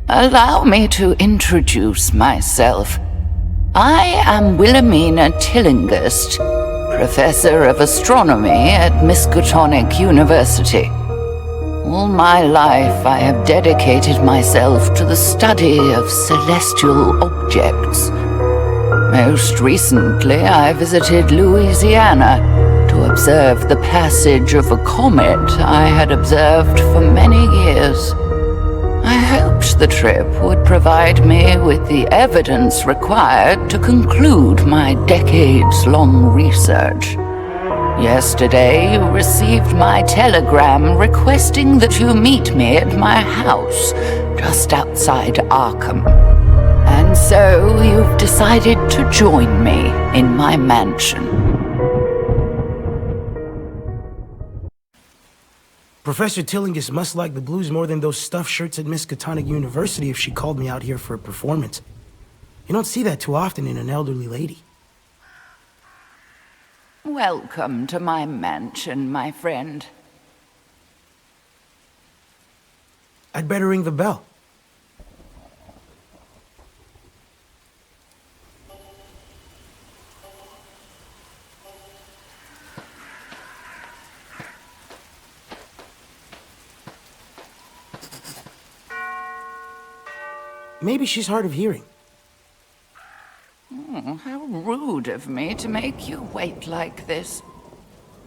Allow me to introduce myself. I am Wilhelmina Tillinghast, Professor of Astronomy at Miskatonic University. All my life I have dedicated myself to the study of celestial objects. Most recently, I visited Louisiana to observe the passage of a comet I had observed for many years. I hoped the trip would provide me with the evidence required to conclude my decades-long research. Yesterday, you received my telegram requesting that you meet me at my house, just outside Arkham. And so you've decided to join me in my mansion. Professor Tillinghast must like the blues more than those stuffed shirts at Miskatonic University if she called me out here for a performance. You don't see that too often in an elderly lady. Welcome to my mansion, my friend. I'd better ring the bell. Maybe she's hard of hearing. How rude of me to make you wait like this.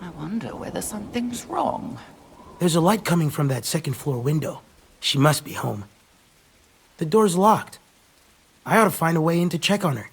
I wonder whether something's wrong. There's a light coming from that second-floor window. She must be home. The door's locked. I ought to find a way in to check on her.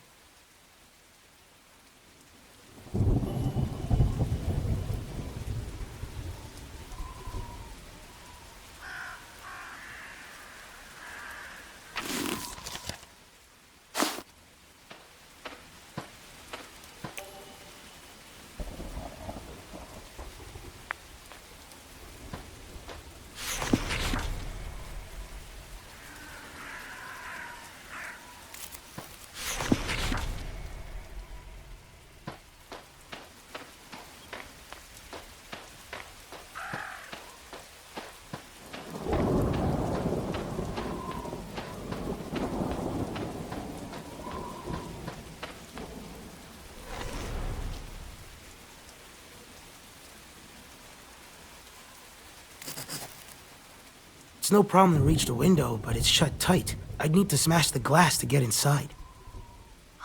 It's no problem to reach the window, but it's shut tight. I'd need to smash the glass to get inside.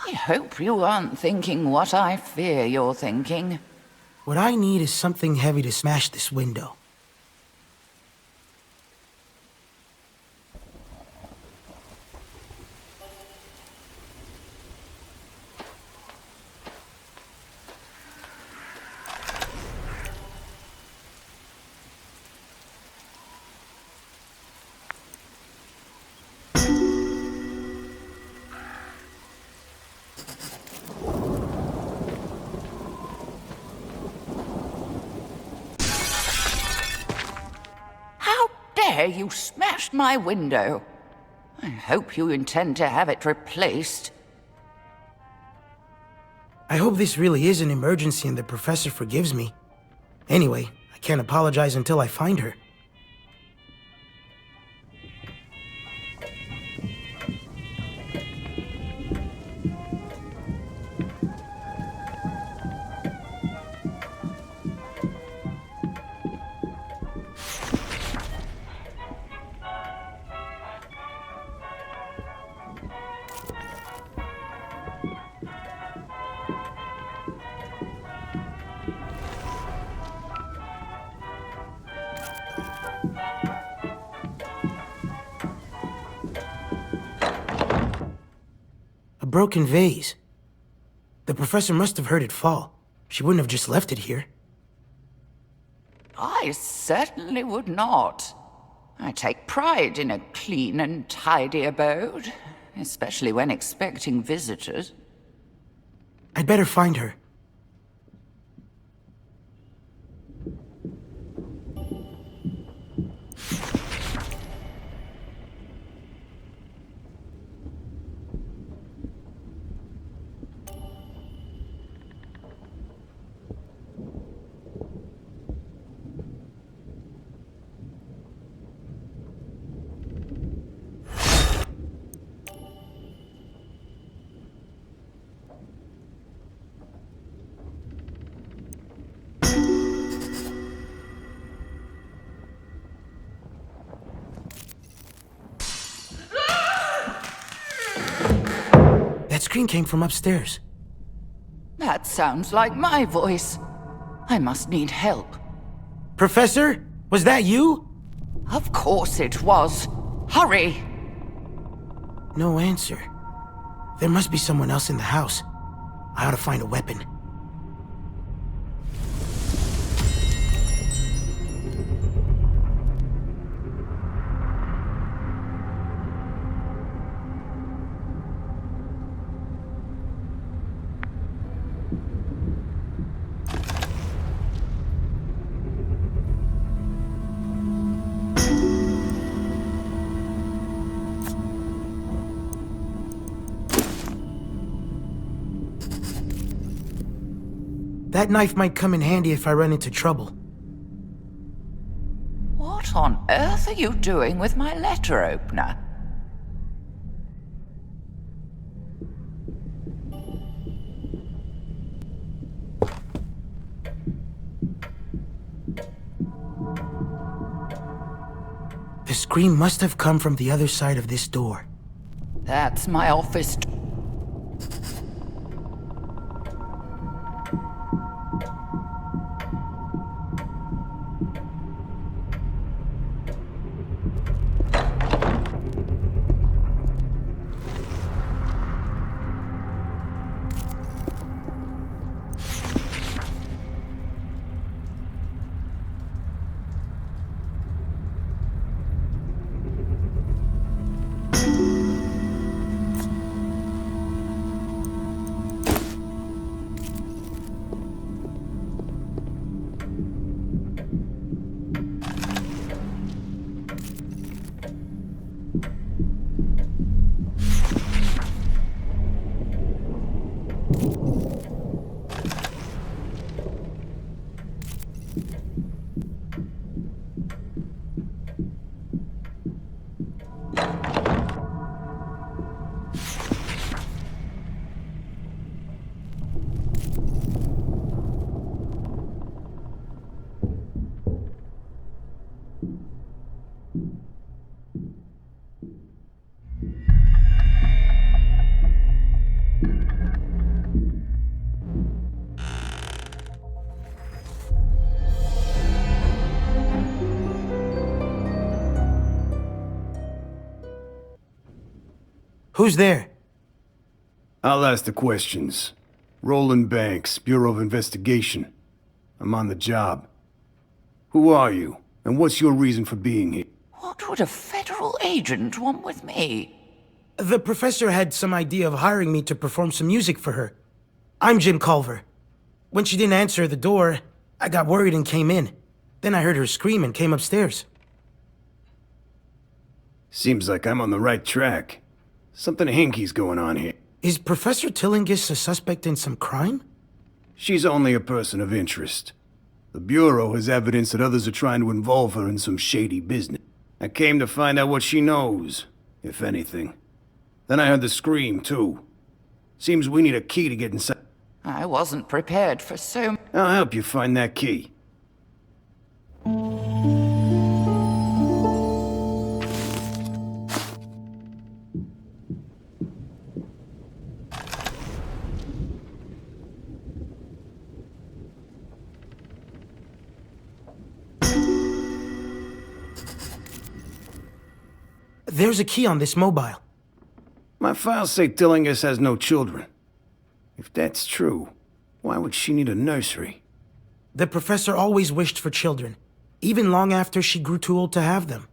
I hope you aren't thinking what I fear you're thinking. What I need is something heavy to smash this window. You smashed my window. I hope you intend to have it replaced. I hope this really is an emergency and the professor forgives me. Anyway, I can't apologize until I find her. A broken vase. The professor must have heard it fall. She wouldn't have just left it here. I certainly would not. I take pride in a clean and tidy abode, especially when expecting visitors. I'd better find her. scream came from upstairs. That sounds like my voice. I must need help. Professor? Was that you? Of course it was. Hurry! No answer. There must be someone else in the house. I ought to find a weapon. That knife might come in handy if I run into trouble. What on earth are you doing with my letter opener? The scream must have come from the other side of this door. That's my office. Who's there? I'll ask the questions. Roland Banks, Bureau of Investigation. I'm on the job. Who are you, and what's your reason for being here? What would a federal agent want with me? The professor had some idea of hiring me to perform some music for her. I'm Jim Culver. When she didn't answer the door, I got worried and came in. Then I heard her scream and came upstairs. Seems like I'm on the right track. Something hinky's going on here. Is Professor Tillinghast a suspect in some crime? She's only a person of interest. The Bureau has evidence that others are trying to involve her in some shady business. I came to find out what she knows, if anything. Then I heard the scream, too. Seems we need a key to get inside. I wasn't prepared for so... I'll help you find that key. There's a key on this mobile. My files say Tillinghast has no children. If that's true, why would she need a nursery? The professor always wished for children, even long after she grew too old to have them.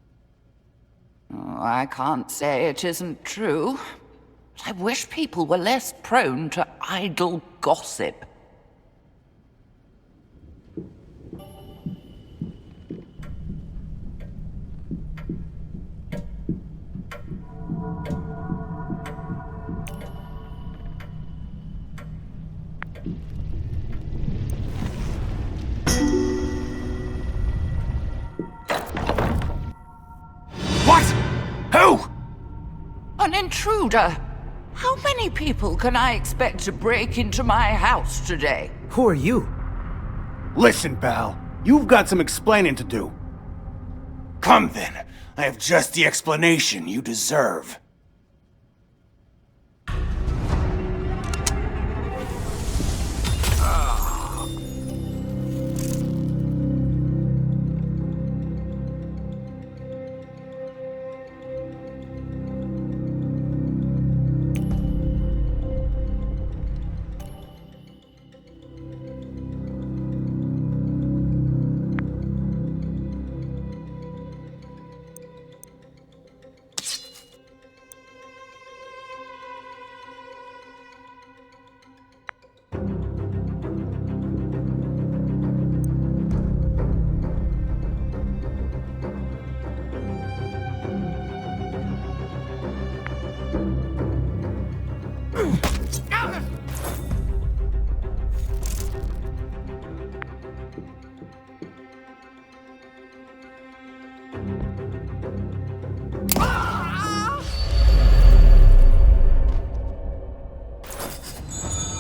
Oh, I can't say it isn't true. But I wish people were less prone to idle gossip. What? Who? An intruder! How many people can I expect to break into my house today? Who are you? Listen, pal. You've got some explaining to do. Come then. I have just the explanation you deserve.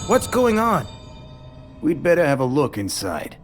What's going on? We'd better have a look inside.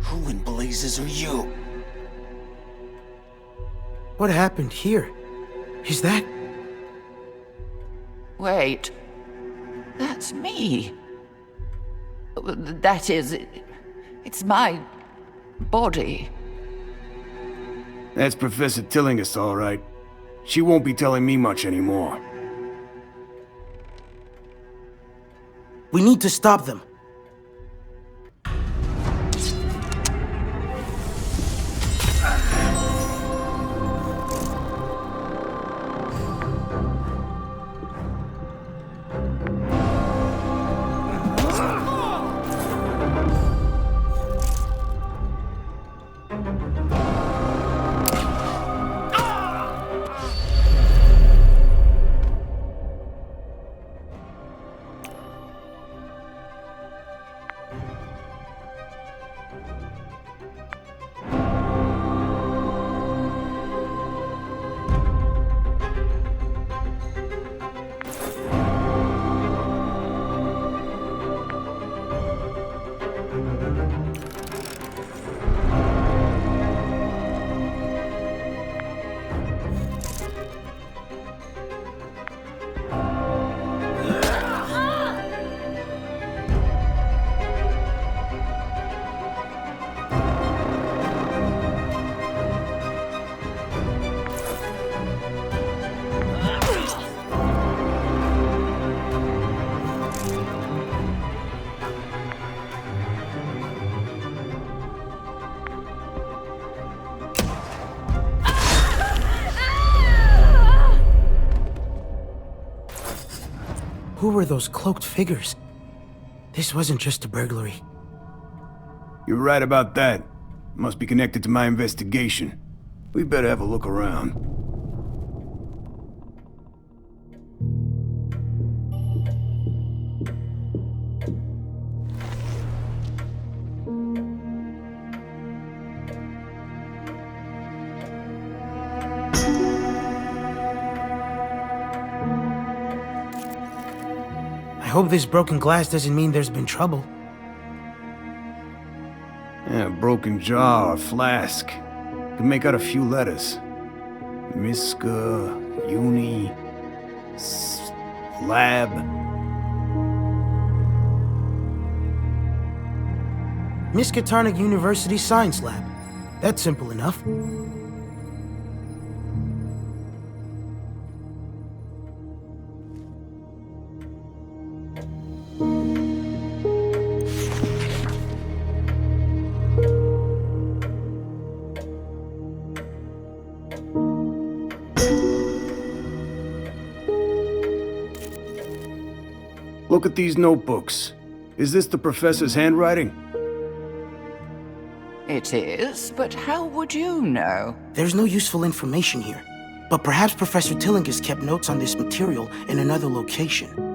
Who in blazes are you? What happened here? Is that... Wait. That's me. That is... It's my... body. That's Professor Tillinghast, all right. She won't be telling me much anymore. We need to stop them. Who were those cloaked figures? This wasn't just a burglary. You're right about that. Must be connected to my investigation. We better have a look around. I hope this broken glass doesn't mean there's been trouble. Yeah, a broken jar or flask. Could make out a few letters. Miska, Uni, Lab. Miskatonic University Science Lab. That's simple enough. Look at these notebooks. Is this the professor's handwriting? It is, but how would you know? There's no useful information here. But perhaps Professor Tillinghast kept notes on this material in another location.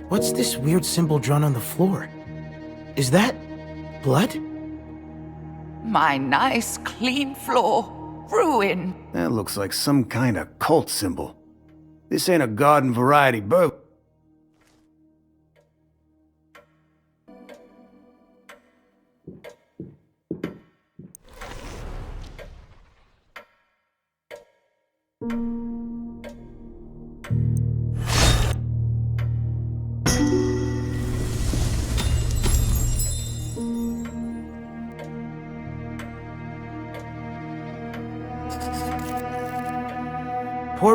What's this weird symbol drawn on the floor? Is that blood? My nice, clean floor. Ruin. That looks like some kind of cult symbol. This ain't a garden variety burg. Poor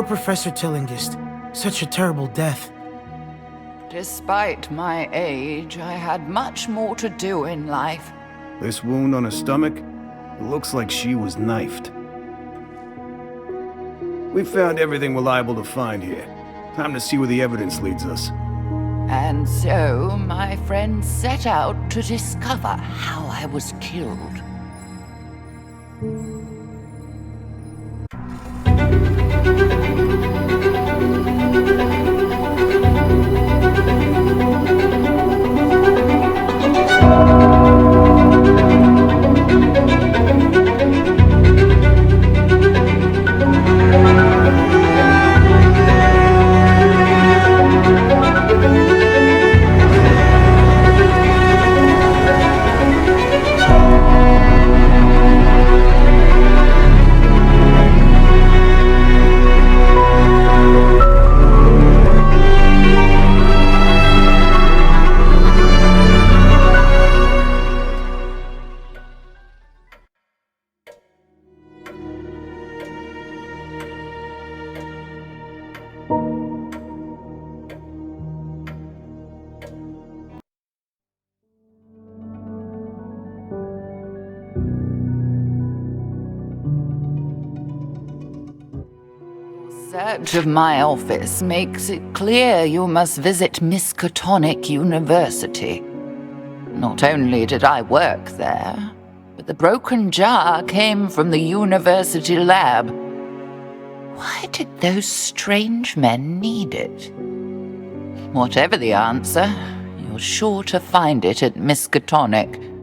Professor Tillingist. Such a terrible death. Despite my age, I had much more to do in life. This wound on her stomach? It looks like she was knifed. We've found everything we're liable to find here. Time to see where the evidence leads us. And so, my friends set out to discover how I was killed. Search of my office makes it clear you must visit Miskatonic University. Not only did I work there, but the broken jar came from the university lab. Why did those strange men need it? Whatever the answer, you're sure to find it at Miskatonic.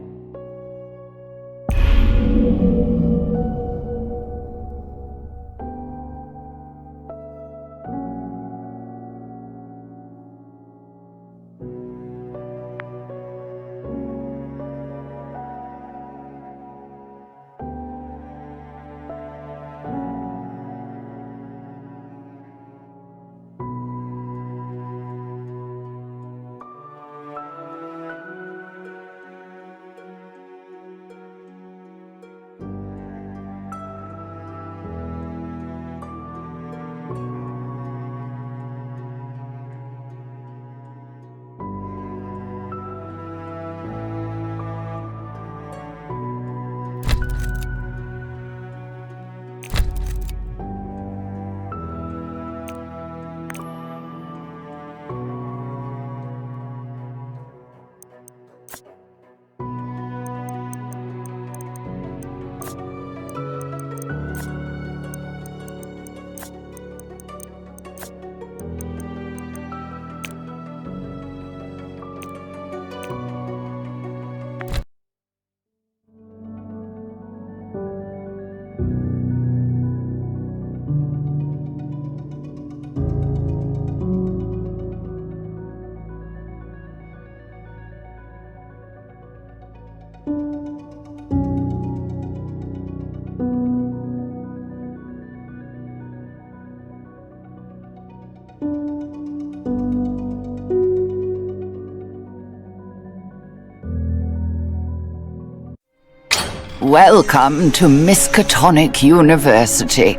Welcome to Miskatonic University,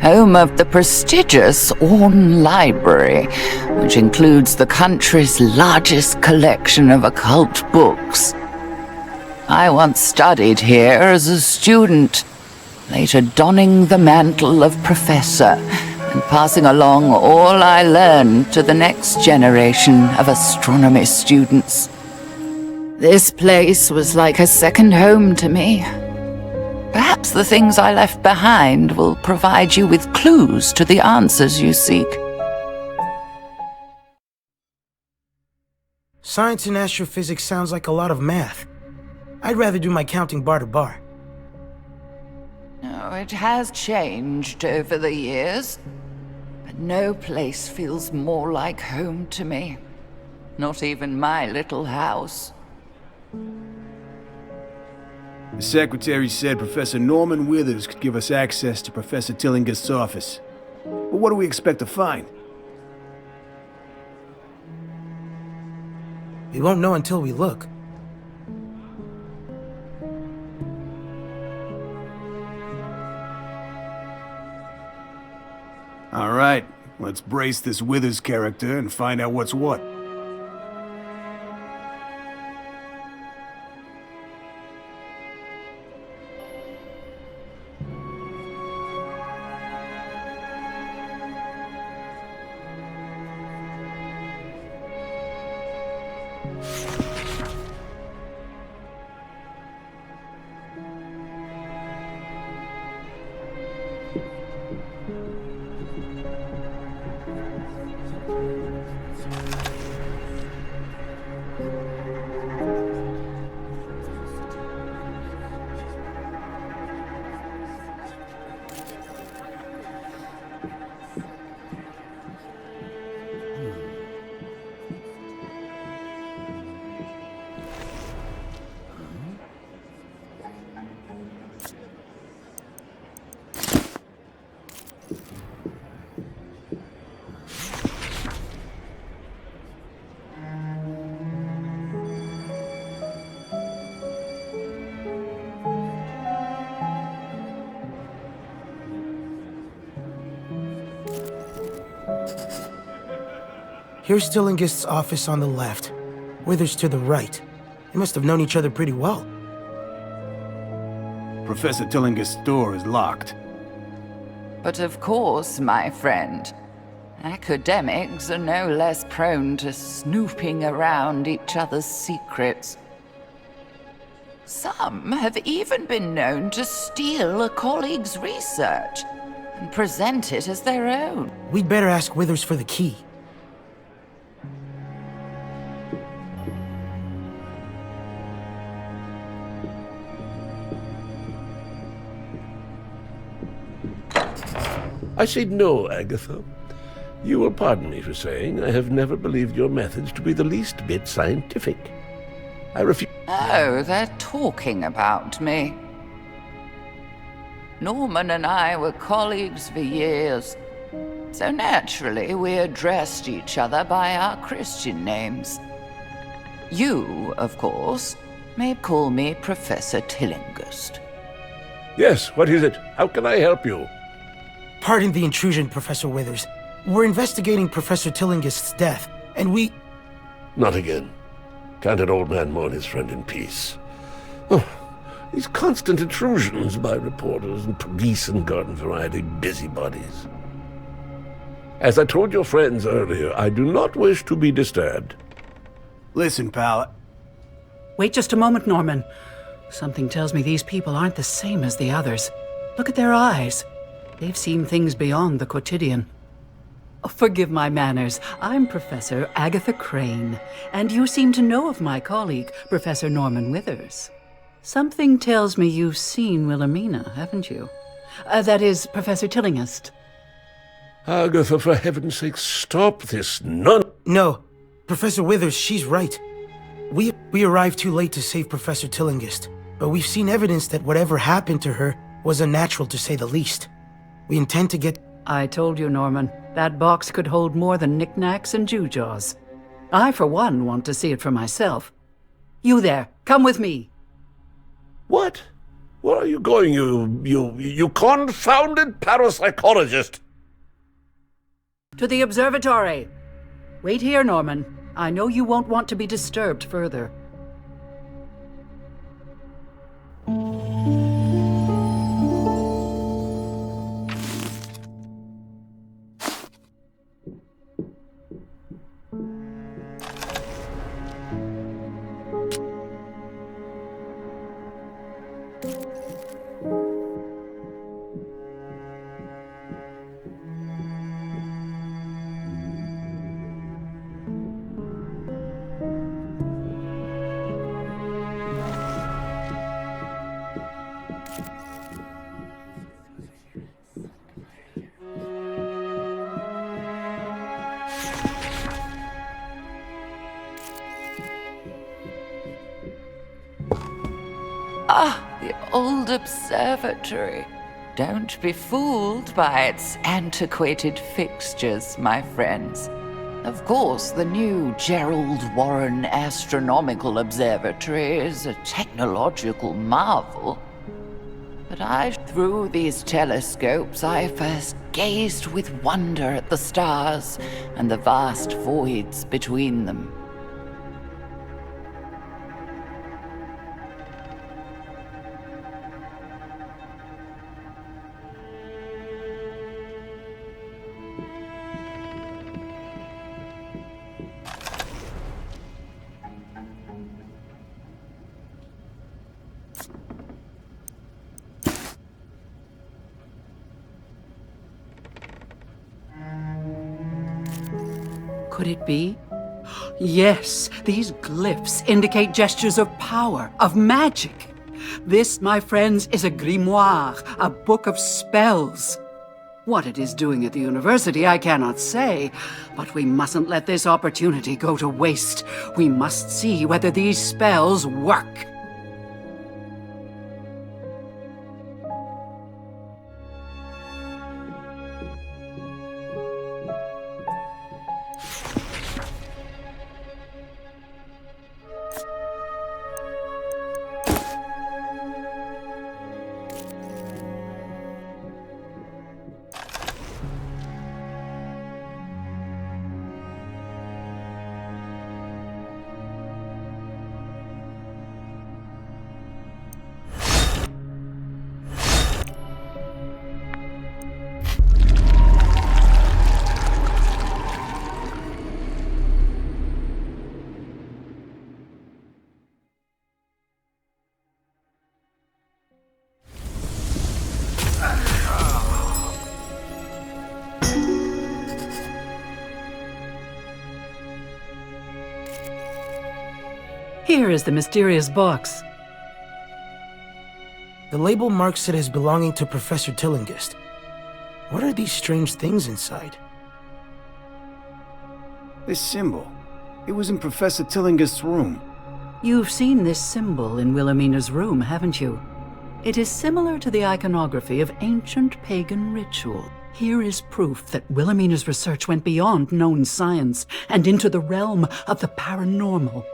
home of the prestigious Orne Library, which includes the country's largest collection of occult books. I once studied here as a student, later donning the mantle of professor and passing along all I learned to the next generation of astronomy students. This place was like a second home to me. Perhaps the things I left behind will provide you with clues to the answers you seek. Science and astrophysics sounds like a lot of math. I'd rather do my counting bar to bar. No, it has changed over the years, but no place feels more like home to me. Not even my little house. The secretary said Professor Norman Withers could give us access to Professor Tillingist's office. But what do we expect to find? We won't know until we look. All right, let's brace this Withers character and find out what's what. Here's Tillingist's office on the left. Withers to the right. They must have known each other pretty well. Professor Tillingist's door is locked. But of course, my friend, academics are no less prone to snooping around each other's secrets. Some have even been known to steal a colleague's research and present it as their own. We'd better ask Withers for the key. I say no, Agatha. You will pardon me for saying I have never believed your methods to be the least bit scientific. I refuse. Oh, they're talking about me. Norman and I were colleagues for years, so naturally we addressed each other by our Christian names. You, of course, may call me Professor Tillingist. Yes, what is it? How can I help you? Pardon the intrusion, Professor Withers. We're investigating Professor Tillingist's death, and we... Not again. Can't an old man mourn his friend in peace? Oh, these constant intrusions by reporters and police and garden variety busybodies. As I told your friends earlier, I do not wish to be disturbed. Listen, pal. Wait just a moment, Norman. Something tells me these people aren't the same as the others. Look at their eyes. They've seen things beyond the quotidian. Oh, forgive my manners. I'm Professor Agatha Crane, and you seem to know of my colleague, Professor Norman Withers. Something tells me you've seen Wilhelmina, haven't you? That is, Professor Tillingist. Agatha, for heaven's sake, stop this No, Professor Withers, she's right. We arrived too late to save Professor Tillingist, but we've seen evidence that whatever happened to her was unnatural, to say the least. We intend to get... I told you, Norman, that box could hold more than knickknacks and gewgaws. I, for one, want to see it for myself. You there, come with me. What? Where are you going, you confounded parapsychologist? To the observatory. Wait here, Norman. I know you won't want to be disturbed further. Ah, the old observatory. Don't be fooled by its antiquated fixtures, my friends. Of course, the new Gerald Warren Astronomical Observatory is a technological marvel. But through these telescopes, I first gazed with wonder at the stars and the vast voids between them. Could it be? Yes, these glyphs indicate gestures of power, of magic. This, my friends, is a grimoire, a book of spells. What it is doing at the university, I cannot say, but we mustn't let this opportunity go to waste. We must see whether these spells work. Here is the mysterious box. The label marks it as belonging to Professor Tillinghast. What are these strange things inside? This symbol. It was in Professor Tillinghast's room. You've seen this symbol in Wilhelmina's room, haven't you? It is similar to the iconography of ancient pagan ritual. Here is proof that Wilhelmina's research went beyond known science and into the realm of the paranormal.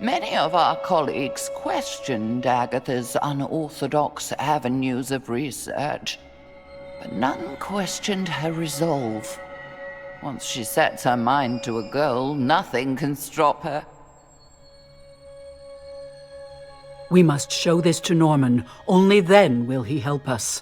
Many of our colleagues questioned Agatha's unorthodox avenues of research, but none questioned her resolve. Once she sets her mind to a goal, nothing can stop her. We must show this to Norman. Only then will he help us.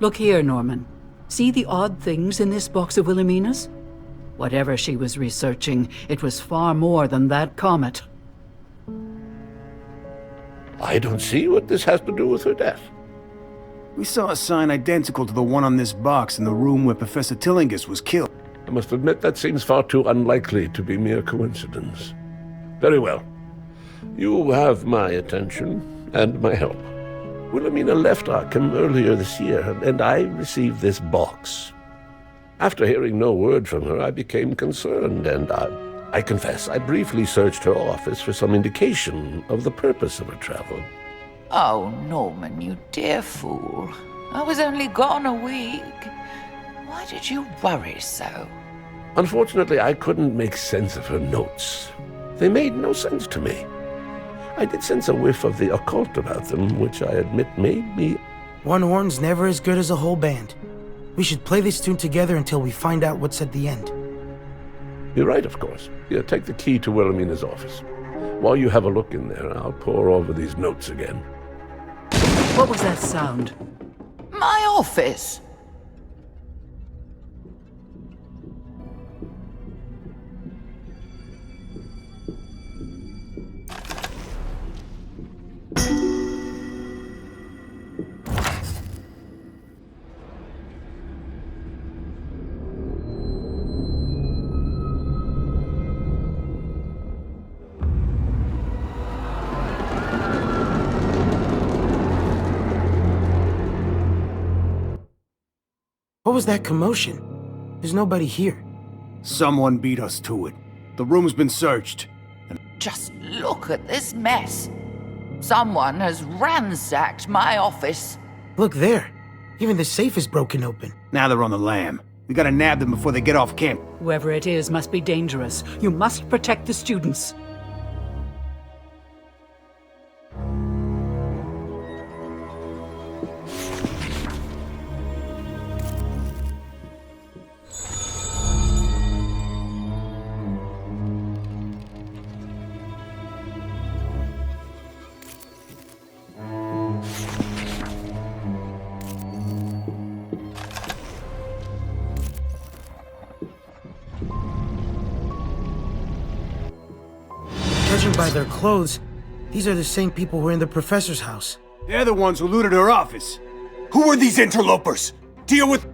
Look here, Norman. See the odd things in this box of Wilhelmina's? Whatever she was researching, it was far more than that comet. I don't see what this has to do with her death. We saw a sign identical to the one on this box in the room where Professor Tillinghast was killed. I must admit that seems far too unlikely to be mere coincidence. Very well. You have my attention and my help. Wilhelmina left Arkham earlier this year, and I received this box. After hearing no word from her, I became concerned, and I confess, I briefly searched her office for some indication of the purpose of her travel. Oh, Norman, you dear fool. I was only gone a week. Why did you worry so? Unfortunately, I couldn't make sense of her notes. They made no sense to me. I did sense a whiff of the occult about them, which I admit made me... One horn's never as good as a whole band. We should play this tune together until we find out what's at the end. You're right, of course. Here, take the key to Wilhelmina's office. While you have a look in there, I'll pore over these notes again. What was that sound? My office! What was that commotion? There's nobody here. Someone beat us to it. The room's been searched. Just look at this mess. Someone has ransacked my office. Look there. Even the safe is broken open. Now they're on the lam. We gotta nab them before they get off camp. Whoever it is must be dangerous. You must protect the students. Judging by their clothes, these are the same people who were in the professor's house. They're the ones who looted her office. Who are these interlopers? Deal with...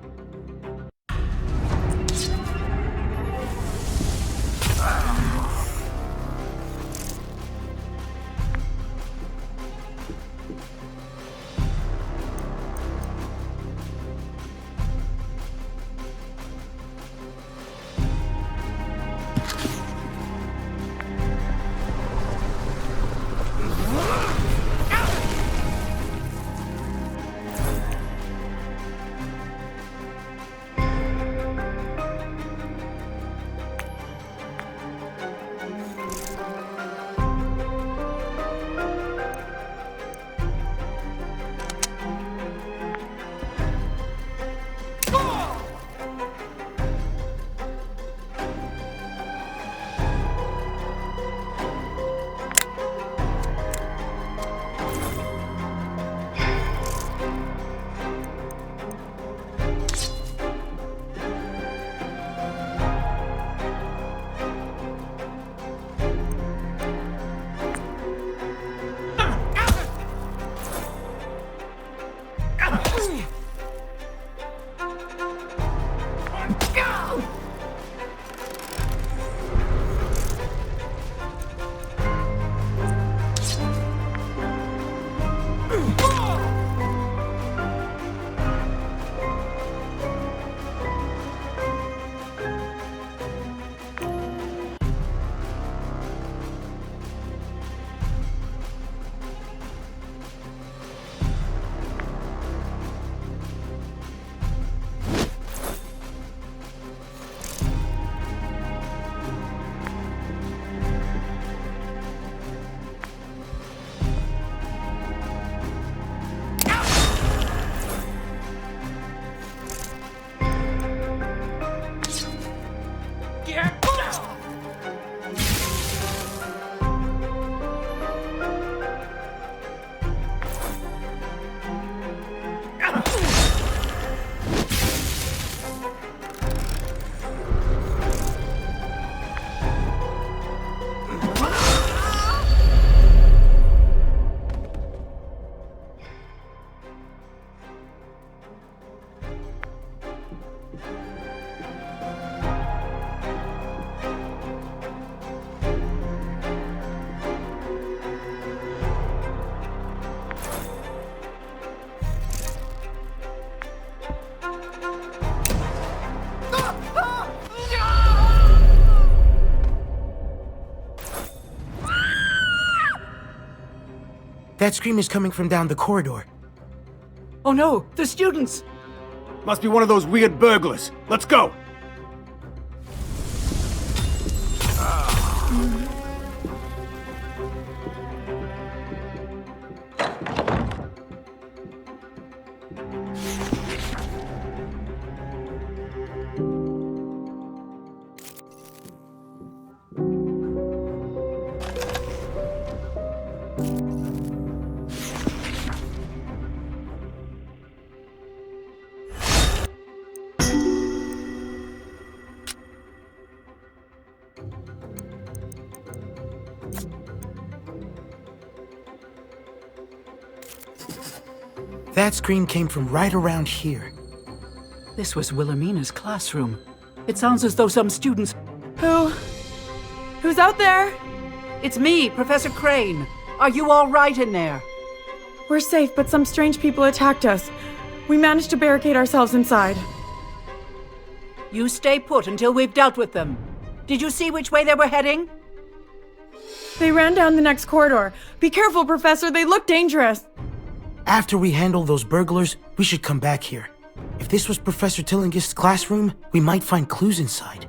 That scream is coming from down the corridor. Oh no, the students! Must be one of those weird burglars. Let's go! That scream came from right around here. This was Wilhelmina's classroom. It sounds as though some students... Who's out there? It's me, Professor Crane. Are you all right in there? We're safe, but some strange people attacked us. We managed to barricade ourselves inside. You stay put until we've dealt with them. Did you see which way they were heading? They ran down the next corridor. Be careful, Professor. They look dangerous. After we handle those burglars, we should come back here. If this was Professor Tillingist's classroom, we might find clues inside.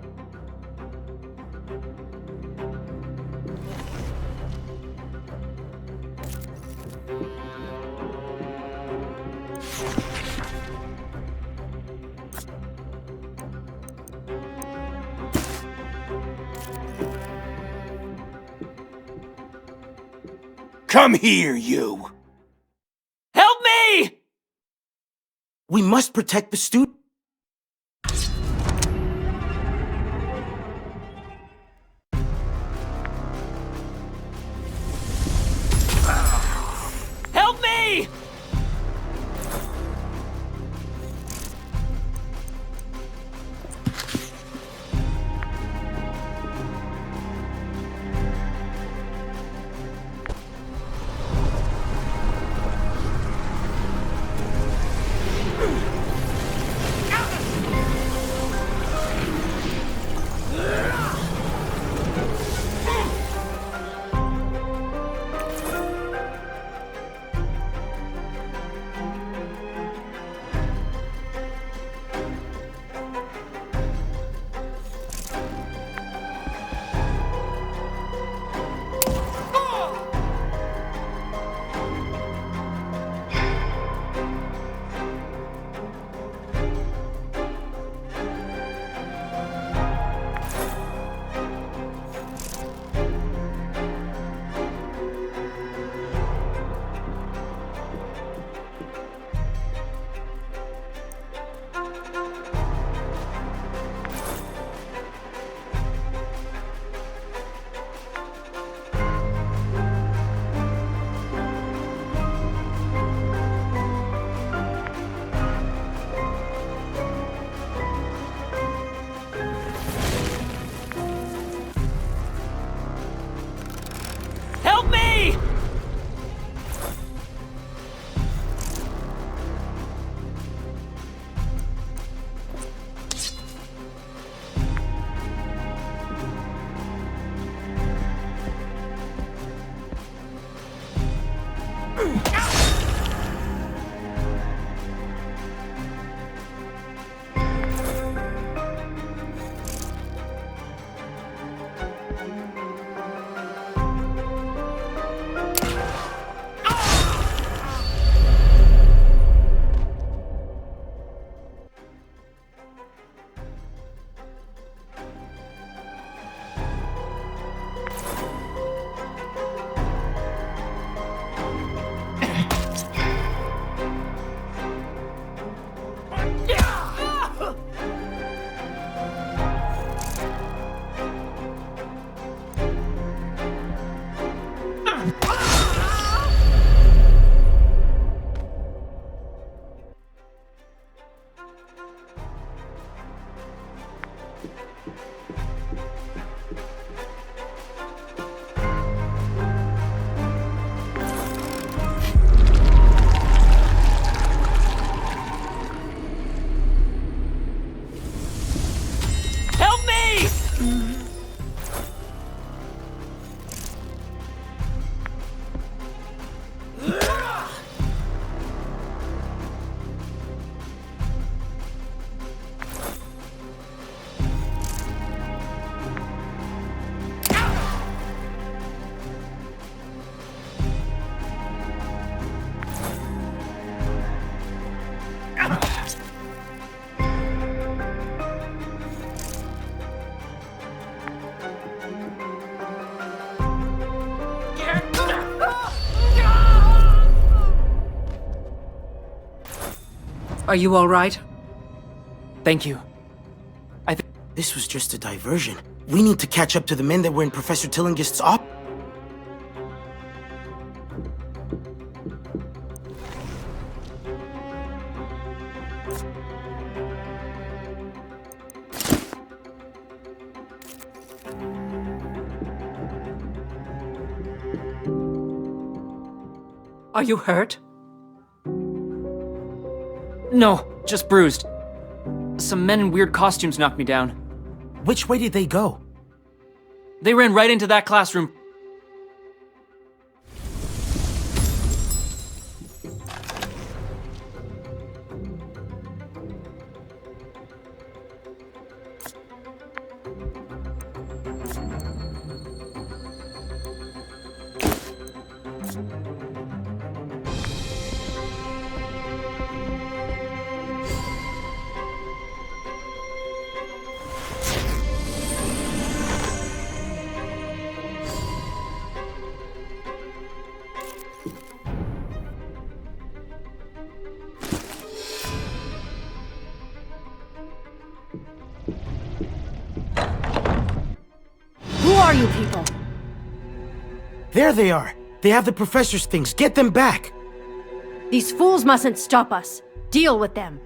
Come here, you! Help me! We must protect the student. Help me! Help me! Help me! Are you all right? Thank you. This was just a diversion. We need to catch up to the men that were in Professor Tillingist's op. Are you hurt? No, just bruised. Some men in weird costumes knocked me down. Which way did they go? They ran right into that classroom. Who are you people? There they are. They have the professor's things. Get them back. These fools mustn't stop us. Deal with them.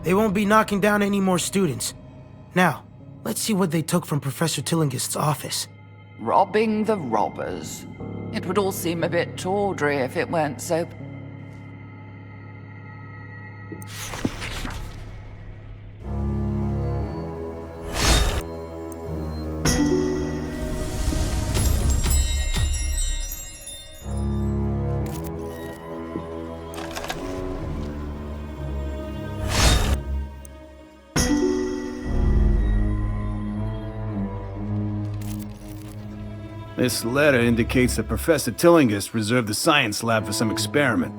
They won't be knocking down any more students. Now, let's see what they took from Professor Tillingist's office. Robbing the robbers. It would all seem a bit tawdry if it weren't so... This letter indicates that Professor Tillingist reserved the science lab for some experiment.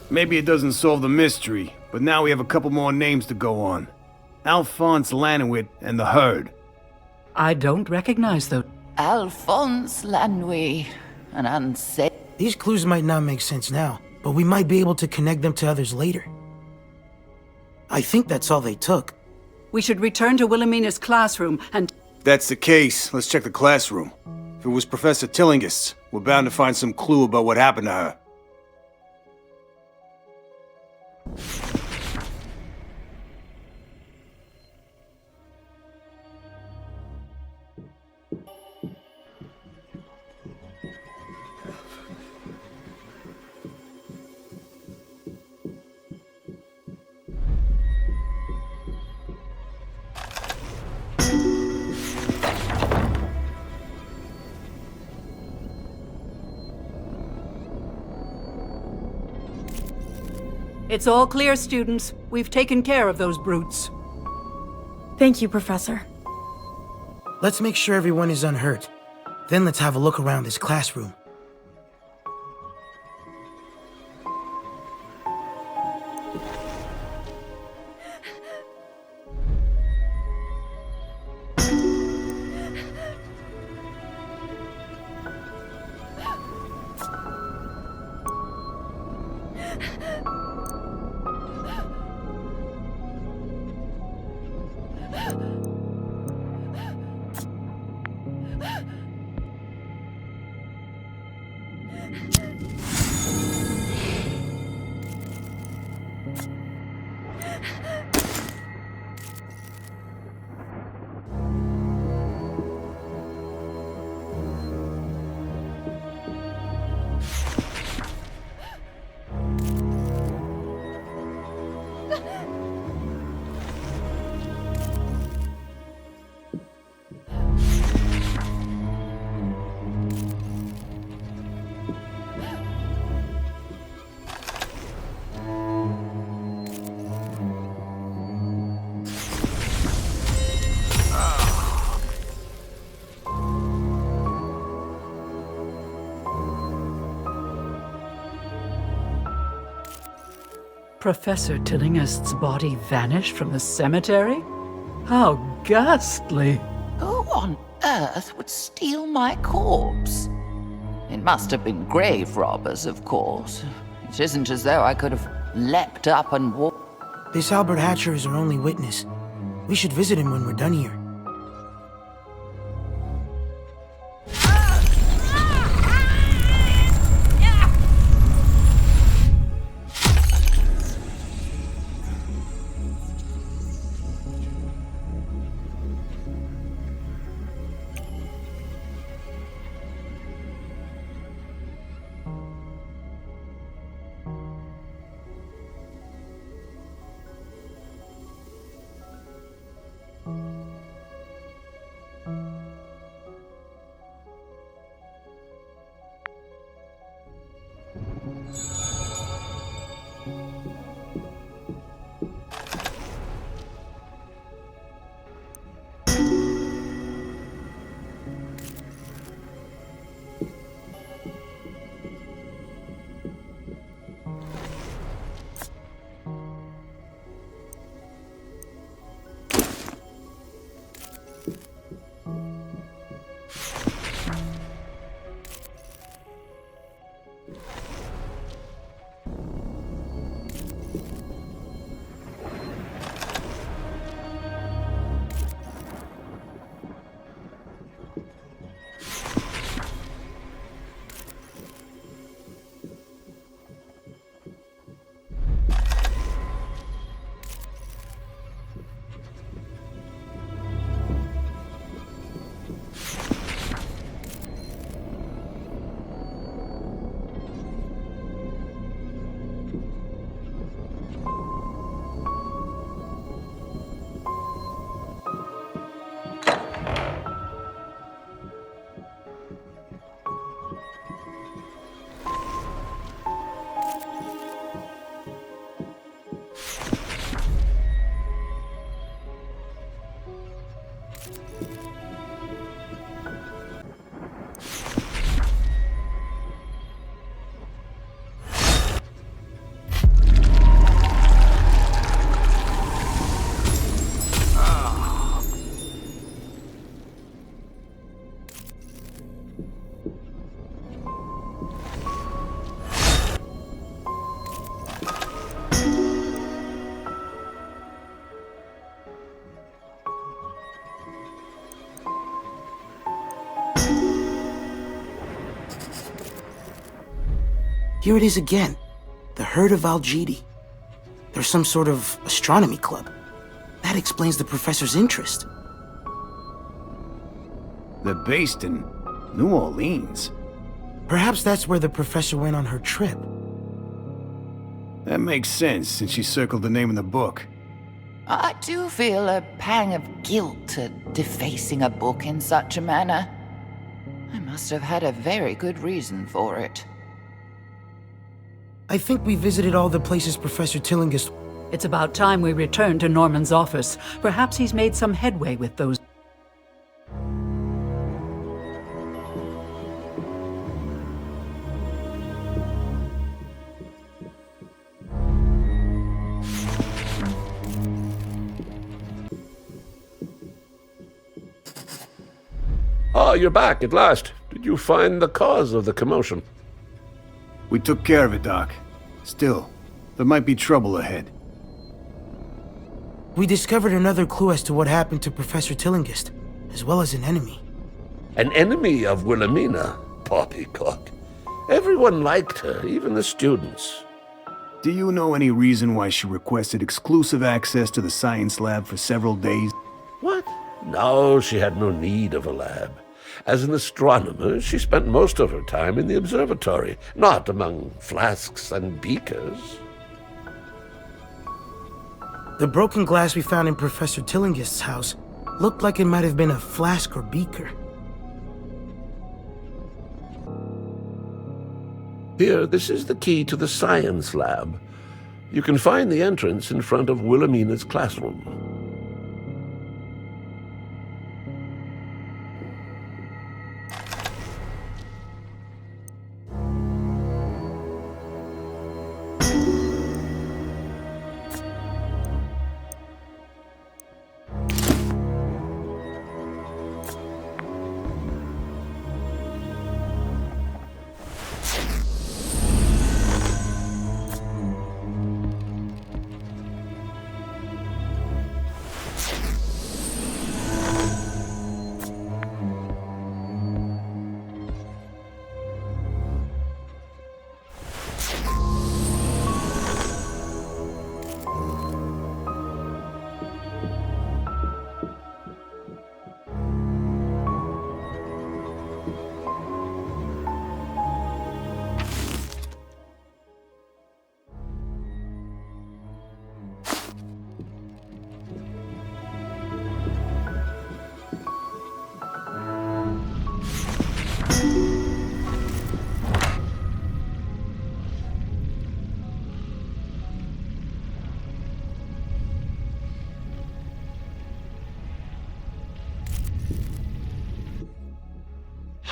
Maybe it doesn't solve the mystery, but but now we have a couple more names to go on. Alphonse Lanowit and the Herd. I don't recognize those. Alphonse Lanouille, an unsafe. These clues might not make sense now, but we might be able to connect them to others later. I think that's all they took. We should return to Wilhelmina's classroom and... If that's the case, let's check the classroom. If it was Professor Tillingist's, we're bound to find some clue about what happened to her. It's all clear, students. We've taken care of those brutes. Thank you, Professor. Let's make sure everyone is unhurt. Then let's have a look around this classroom. Professor Tillingist's body vanished from the cemetery? How ghastly! Who on earth would steal my corpse? It must have been grave robbers, of course. It isn't as though I could have leapt up and walked. This Albert Hatcher is our only witness. We should visit him when we're done here. Here it is again. The Herd of Algidi. There's some sort of astronomy club. That explains the professor's interest. They're based in New Orleans. Perhaps that's where the professor went on her trip. That makes sense, since she circled the name in the book. I do feel a pang of guilt at defacing a book in such a manner. I must have had a very good reason for it. I think we visited all the places Professor Tillinghast... It's about time we return to Norman's office. Perhaps he's made some headway with those. Ah, you're back at last. Did you find the cause of the commotion? We took care of it, Doc. Still, there might be trouble ahead. We discovered another clue as to what happened to Professor Tillinghast, as well as an enemy. An enemy of Wilhelmina? Poppycock. Everyone liked her, even the students. Do you know any reason why she requested exclusive access to the science lab for several days? What? No, she had no need of a lab. As an astronomer, she spent most of her time in the observatory, not among flasks and beakers. The broken glass we found in Professor Tillinghast's house looked like it might have been a flask or beaker. Here, this is the key to the science lab. You can find the entrance in front of Wilhelmina's classroom.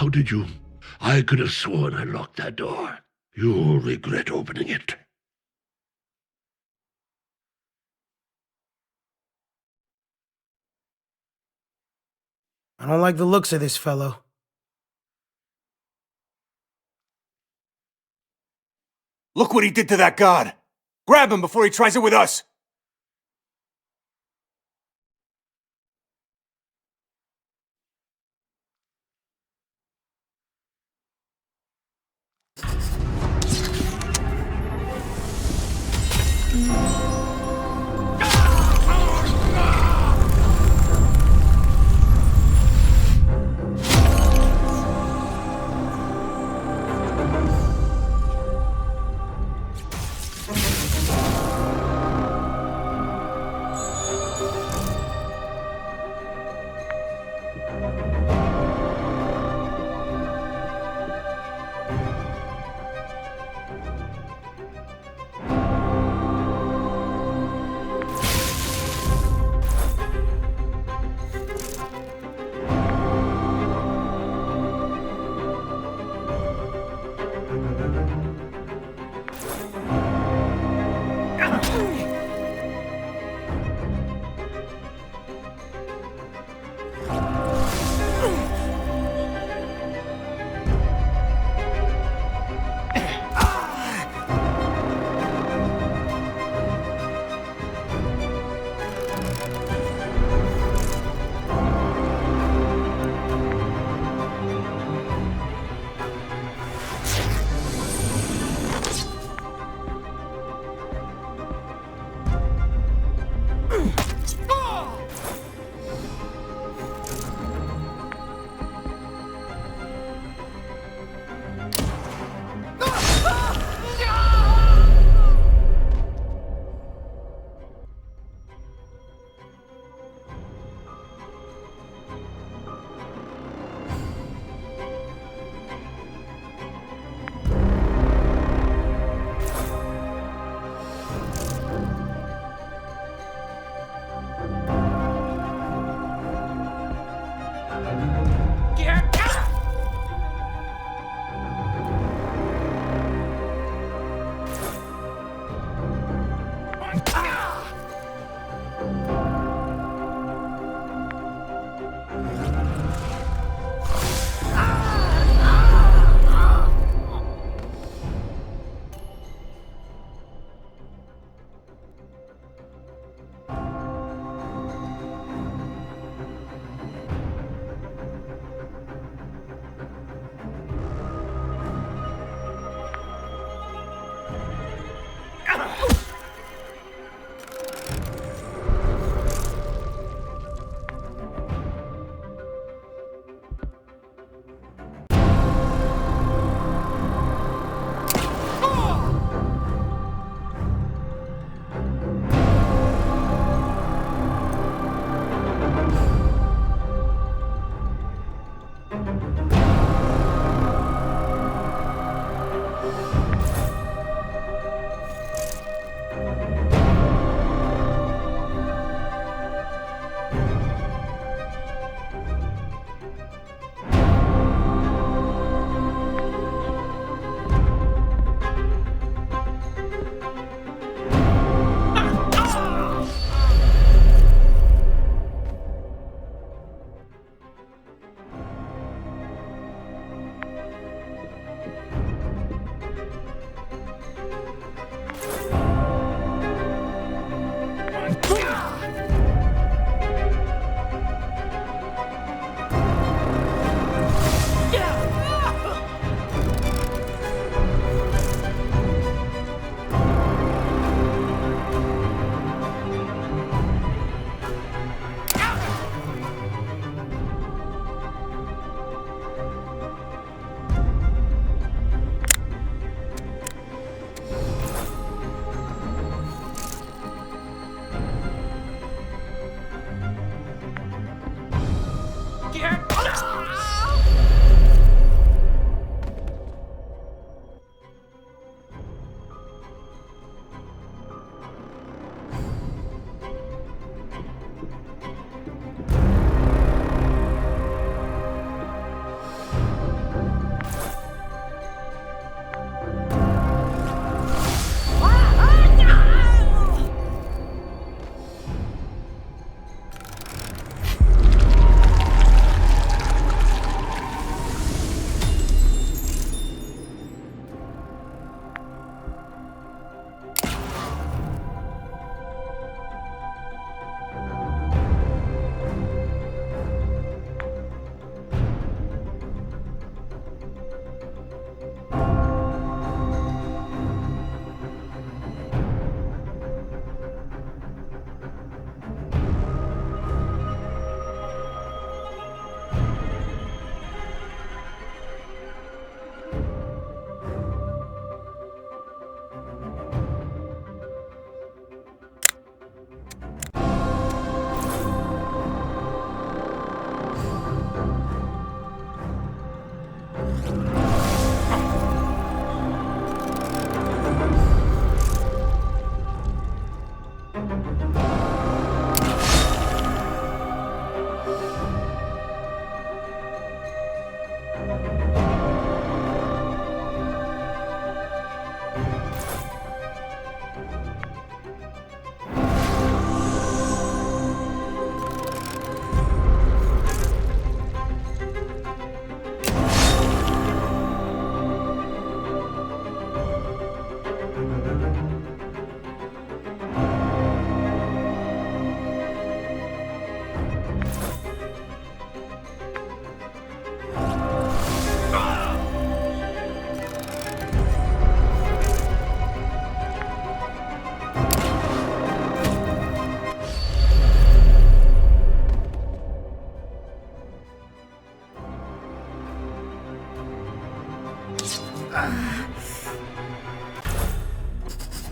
How did you? I could have sworn I locked that door. You'll regret opening it. I don't like the looks of this fellow. Look what he did to that god! Grab him before he tries it with us!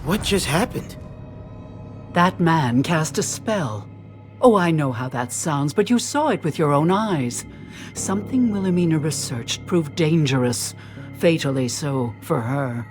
What just happened? That man cast a spell. Oh, I know how that sounds, but you saw it with your own eyes. Something Wilhelmina researched proved dangerous, fatally so for her.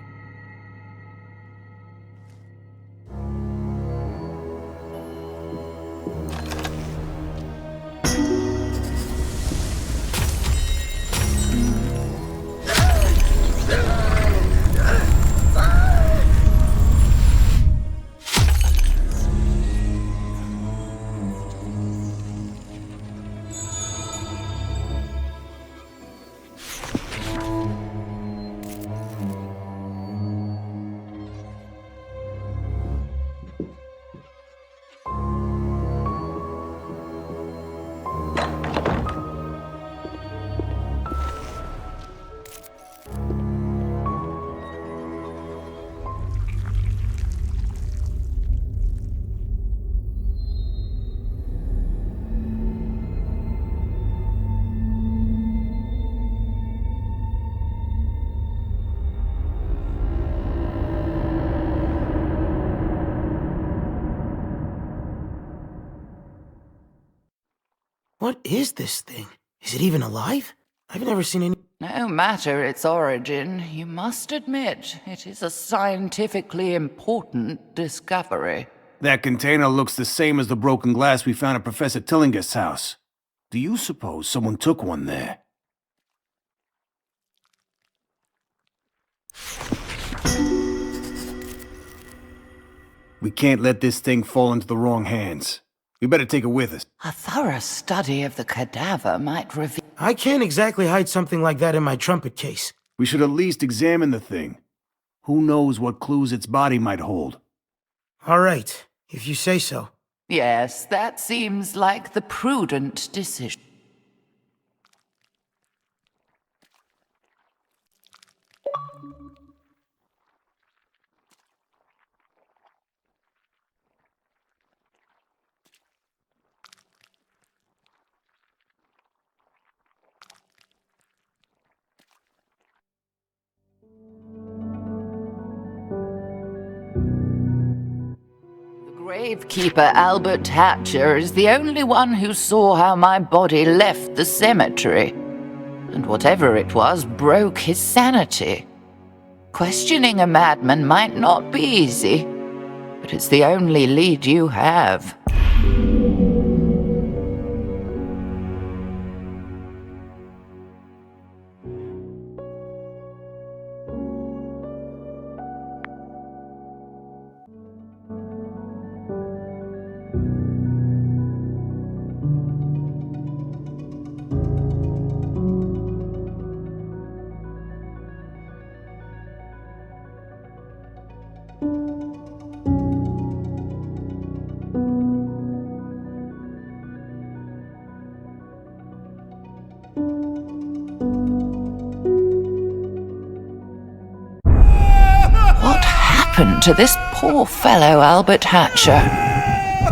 What is this thing? Is it even alive? I've never seen any... No matter its origin, you must admit it is a scientifically important discovery. That container looks the same as the broken glass we found at Professor Tillingust's house. Do you suppose someone took one there? We can't let this thing fall into the wrong hands. We better take it with us. A thorough study of the cadaver might reveal... I can't exactly hide something like that in my trumpet case. We should at least examine the thing. Who knows what clues its body might hold? All right, if you say so. Yes, that seems like the prudent decision. Gravekeeper Albert Hatcher is the only one who saw how my body left the cemetery. And whatever it was broke his sanity. Questioning a madman might not be easy, but it's the only lead you have. To this poor fellow Albert Hatcher.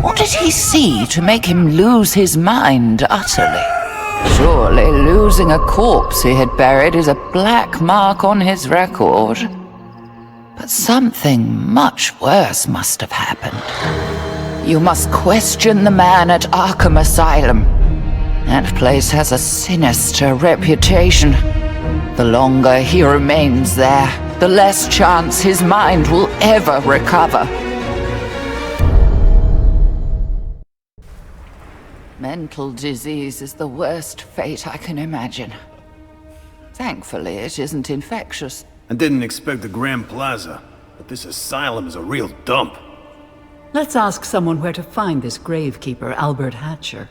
What did he see to make him lose his mind utterly? Surely losing a corpse he had buried is a black mark on his record. But something much worse must have happened. You must question the man at Arkham Asylum. That place has a sinister reputation. The longer he remains there, the less chance his mind will ever recover. Mental disease is the worst fate I can imagine. Thankfully, it isn't infectious. I didn't expect the Grand Plaza, but this asylum is a real dump. Let's ask someone where to find this gravekeeper, Albert Hatcher.